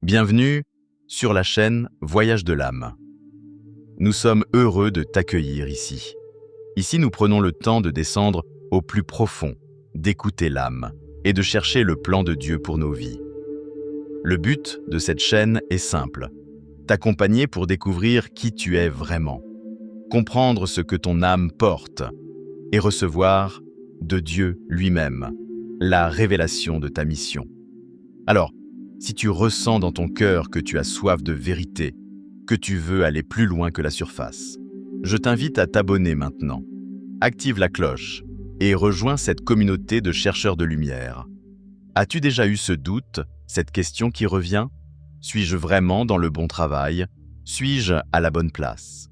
Bienvenue sur la chaîne Voyage de l'âme. Nous sommes heureux de t'accueillir ici. Ici, nous prenons le temps de descendre au plus profond, d'écouter l'âme et de chercher le plan de Dieu pour nos vies. Le but de cette chaîne est simple, t'accompagner pour découvrir qui tu es vraiment, comprendre ce que ton âme porte et recevoir de Dieu lui-même la révélation de ta mission. Alors, si tu ressens dans ton cœur que tu as soif de vérité, que tu veux aller plus loin que la surface, je t'invite à t'abonner maintenant. Active la cloche et rejoins cette communauté de chercheurs de lumière. As-tu déjà eu ce doute, cette question qui revient? Suis-je vraiment dans le bon travail? Suis-je à la bonne place?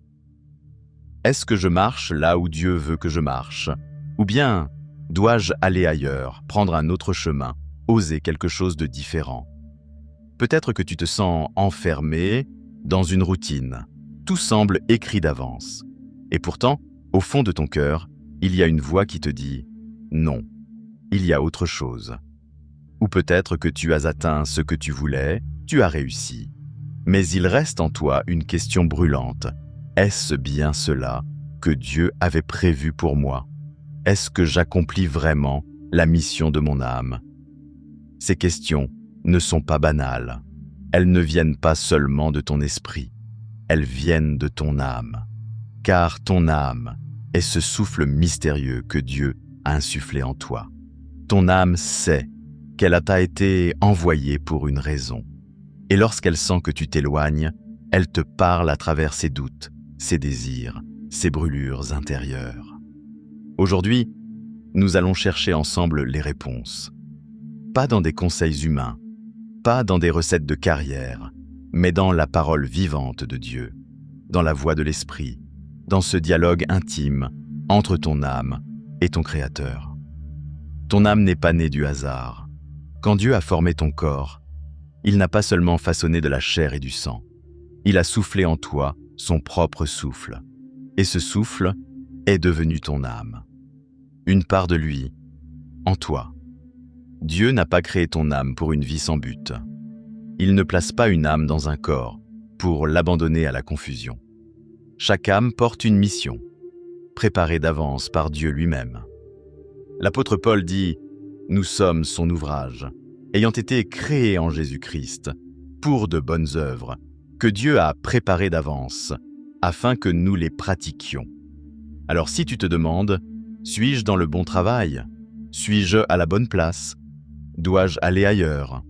Est-ce que je marche là où Dieu veut que je marche? Ou bien, dois-je aller ailleurs, prendre un autre chemin, oser quelque chose de différent? Peut-être que tu te sens enfermé dans une routine. Tout semble écrit d'avance. Et pourtant, au fond de ton cœur, il y a une voix qui te dit « Non, il y a autre chose ». Ou peut-être que tu as atteint ce que tu voulais, tu as réussi. Mais il reste en toi une question brûlante. Est-ce bien cela que Dieu avait prévu pour moi? Est-ce que j'accomplis vraiment la mission de mon âme? Ces questions ne sont pas banales. Elles ne viennent pas seulement de ton esprit. Elles viennent de ton âme. Car ton âme est ce souffle mystérieux que Dieu a insufflé en toi. Ton âme sait qu'elle t'a été envoyée pour une raison. Et lorsqu'elle sent que tu t'éloignes, elle te parle à travers ses doutes, ses désirs, ses brûlures intérieures. Aujourd'hui, nous allons chercher ensemble les réponses. Pas dans des conseils humains, pas dans des recettes de carrière, mais dans la parole vivante de Dieu, dans la voix de l'Esprit, dans ce dialogue intime entre ton âme et ton Créateur. Ton âme n'est pas née du hasard. Quand Dieu a formé ton corps, il n'a pas seulement façonné de la chair et du sang, il a soufflé en toi son propre souffle. Et ce souffle est devenu ton âme. Une part de lui, en toi. Dieu n'a pas créé ton âme pour une vie sans but. Il ne place pas une âme dans un corps pour l'abandonner à la confusion. Chaque âme porte une mission, préparée d'avance par Dieu lui-même. L'apôtre Paul dit « Nous sommes son ouvrage, ayant été créés en Jésus-Christ, pour de bonnes œuvres, que Dieu a préparées d'avance, afin que nous les pratiquions. » Alors si tu te demandes « Suis-je dans le bon travail? Suis-je à la bonne place? Dois-je aller ailleurs ?»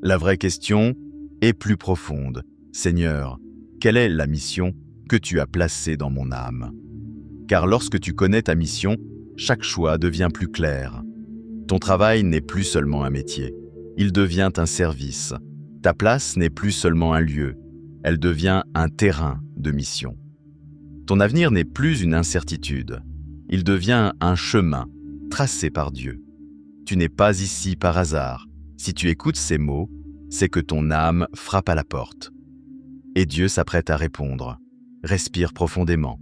La vraie question est plus profonde. Seigneur, quelle est la mission que tu as placée dans mon âme? Car lorsque tu connais ta mission, chaque choix devient plus clair. Ton travail n'est plus seulement un métier, il devient un service. Ta place n'est plus seulement un lieu, elle devient un terrain de mission. Ton avenir n'est plus une incertitude, il devient un chemin tracé par Dieu. Tu n'es pas ici par hasard. Si tu écoutes ces mots, c'est que ton âme frappe à la porte. Et Dieu s'apprête à répondre. Respire profondément.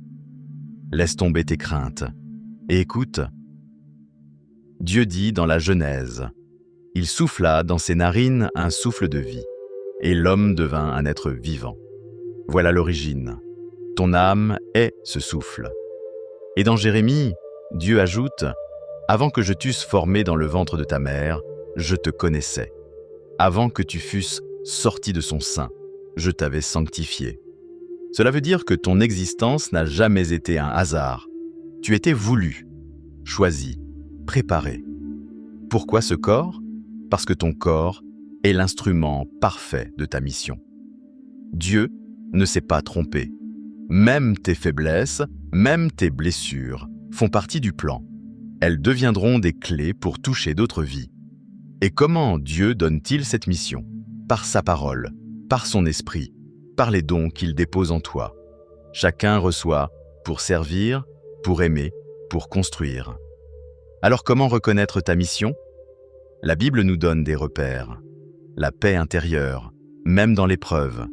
Laisse tomber tes craintes. Et écoute. Dieu dit dans la Genèse, « Il souffla dans ses narines un souffle de vie, et l'homme devint un être vivant. » Voilà l'origine. Ton âme est ce souffle. Et dans Jérémie, Dieu ajoute, « Avant que je t'eusse formé dans le ventre de ta mère, je te connaissais. Avant que tu fusses sorti de son sein, je t'avais sanctifié. » Cela veut dire que ton existence n'a jamais été un hasard. Tu étais voulu, choisi, préparé. Pourquoi ce corps? Parce que ton corps est l'instrument parfait de ta mission. Dieu ne s'est pas trompé. Même tes faiblesses, même tes blessures font partie du plan. Elles deviendront des clés pour toucher d'autres vies. Et comment Dieu donne-t-il cette mission? Par sa parole, par son esprit, par les dons qu'il dépose en toi. Chacun reçoit pour servir, pour aimer, pour construire. Alors comment reconnaître ta mission? La Bible nous donne des repères. La paix intérieure, même dans l'épreuve.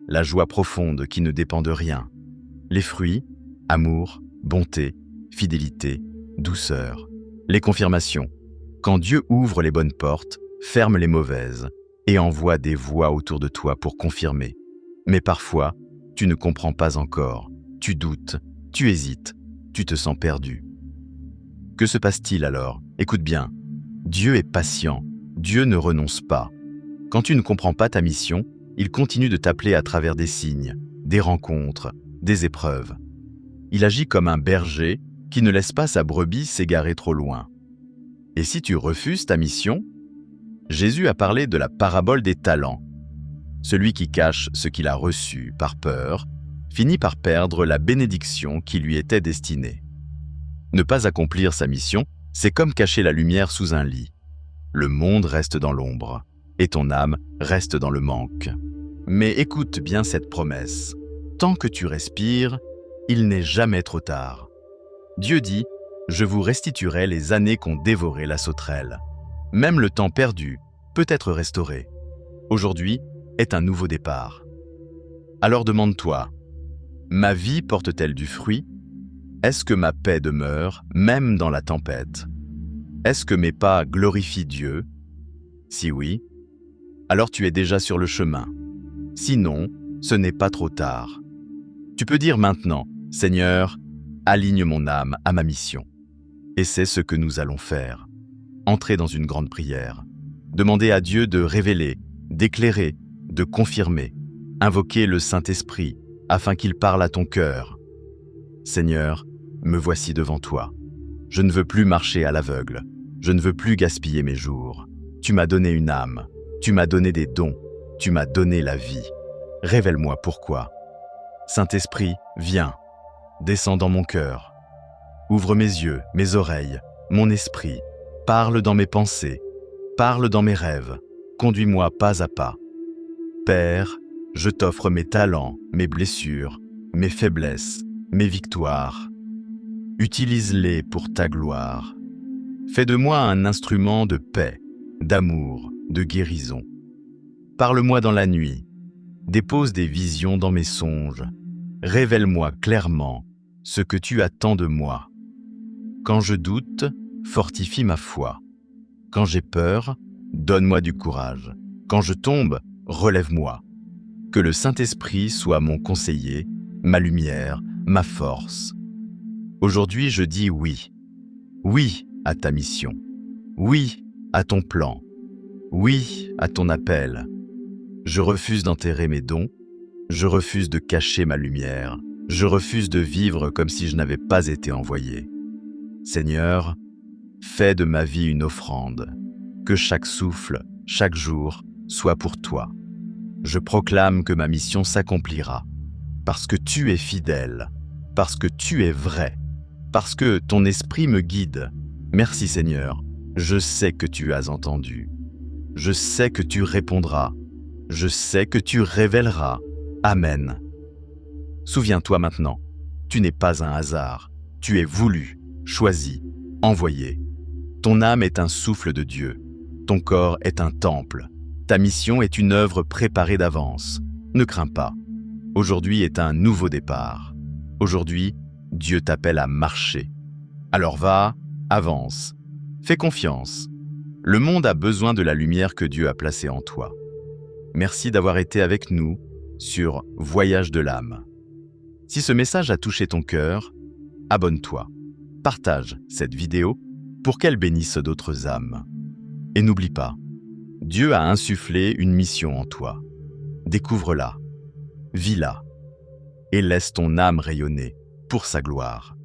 La joie profonde qui ne dépend de rien. Les fruits, amour, bonté, fidélité, douceur. Les confirmations. Quand Dieu ouvre les bonnes portes, ferme les mauvaises. et envoie des voix autour de toi pour confirmer. Mais parfois, tu ne comprends pas encore, tu doutes, tu hésites, tu te sens perdu. Que se passe-t-il alors? Écoute bien, Dieu est patient, Dieu ne renonce pas. Quand tu ne comprends pas ta mission, il continue de t'appeler à travers des signes, des rencontres, des épreuves. Il agit comme un berger qui ne laisse pas sa brebis s'égarer trop loin. Et si tu refuses ta mission, Jésus a parlé de la parabole des talents. Celui qui cache ce qu'il a reçu par peur finit par perdre la bénédiction qui lui était destinée. Ne pas accomplir sa mission, c'est comme cacher la lumière sous un lit. Le monde reste dans l'ombre, et ton âme reste dans le manque. Mais écoute bien cette promesse. Tant que tu respires, il n'est jamais trop tard. Dieu dit, « Je vous restituerai les années qu'ont dévoré la sauterelle. » Même le temps perdu peut être restauré. Aujourd'hui est un nouveau départ. Alors demande-toi, ma vie porte-t-elle du fruit? Est-ce que ma paix demeure, même dans la tempête? Est-ce que mes pas glorifient Dieu? Si oui, alors tu es déjà sur le chemin. Sinon, ce n'est pas trop tard. Tu peux dire maintenant, Seigneur, aligne mon âme à ma mission. Et c'est ce que nous allons faire. Entrer dans une grande prière. Demander à Dieu de révéler, d'éclairer, de confirmer. Invoquer le Saint-Esprit afin qu'il parle à ton cœur. Seigneur, me voici devant toi. Je ne veux plus marcher à l'aveugle. Je ne veux plus gaspiller mes jours. Tu m'as donné une âme. Tu m'as donné des dons. Tu m'as donné la vie. Révèle-moi pourquoi. Saint-Esprit, viens. Descends dans mon cœur. Ouvre mes yeux, mes oreilles, mon esprit. Parle dans mes pensées. Parle dans mes rêves. Conduis-moi pas à pas. Père, je t'offre mes talents, mes blessures, mes faiblesses, mes victoires. Utilise-les pour ta gloire. Fais de moi un instrument de paix, d'amour, de guérison. Parle-moi dans la nuit. Dépose des visions dans mes songes. Révèle-moi clairement ce que tu attends de moi. Quand je doute, fortifie ma foi. Quand j'ai peur, donne-moi du courage. Quand je tombe, relève-moi. Que le Saint-Esprit soit mon conseiller, ma lumière, ma force. Aujourd'hui, je dis oui. Oui à ta mission. Oui à ton plan. Oui à ton appel. Je refuse d'enterrer mes dons. Je refuse de cacher ma lumière. Je refuse de vivre comme si je n'avais pas été envoyé. Seigneur, fais de ma vie une offrande. Que chaque souffle, chaque jour, soit pour toi. Je proclame que ma mission s'accomplira. Parce que tu es fidèle. Parce que tu es vrai. Parce que ton esprit me guide. Merci Seigneur, je sais que tu as entendu. Je sais que tu répondras. Je sais que tu révéleras. Amen. Souviens-toi maintenant, tu n'es pas un hasard. Tu es voulu, choisi, envoyé. Ton âme est un souffle de Dieu. Ton corps est un temple. Ta mission est une œuvre préparée d'avance. Ne crains pas. Aujourd'hui est un nouveau départ. Aujourd'hui, Dieu t'appelle à marcher. Alors va, avance. Fais confiance. Le monde a besoin de la lumière que Dieu a placée en toi. Merci d'avoir été avec nous sur Voyage de l'âme. Si ce message a touché ton cœur, abonne-toi. Partage cette vidéo pour qu'elle bénisse d'autres âmes. Et n'oublie pas, Dieu a insufflé une mission en toi. Découvre-la, vis-la et laisse ton âme rayonner pour sa gloire.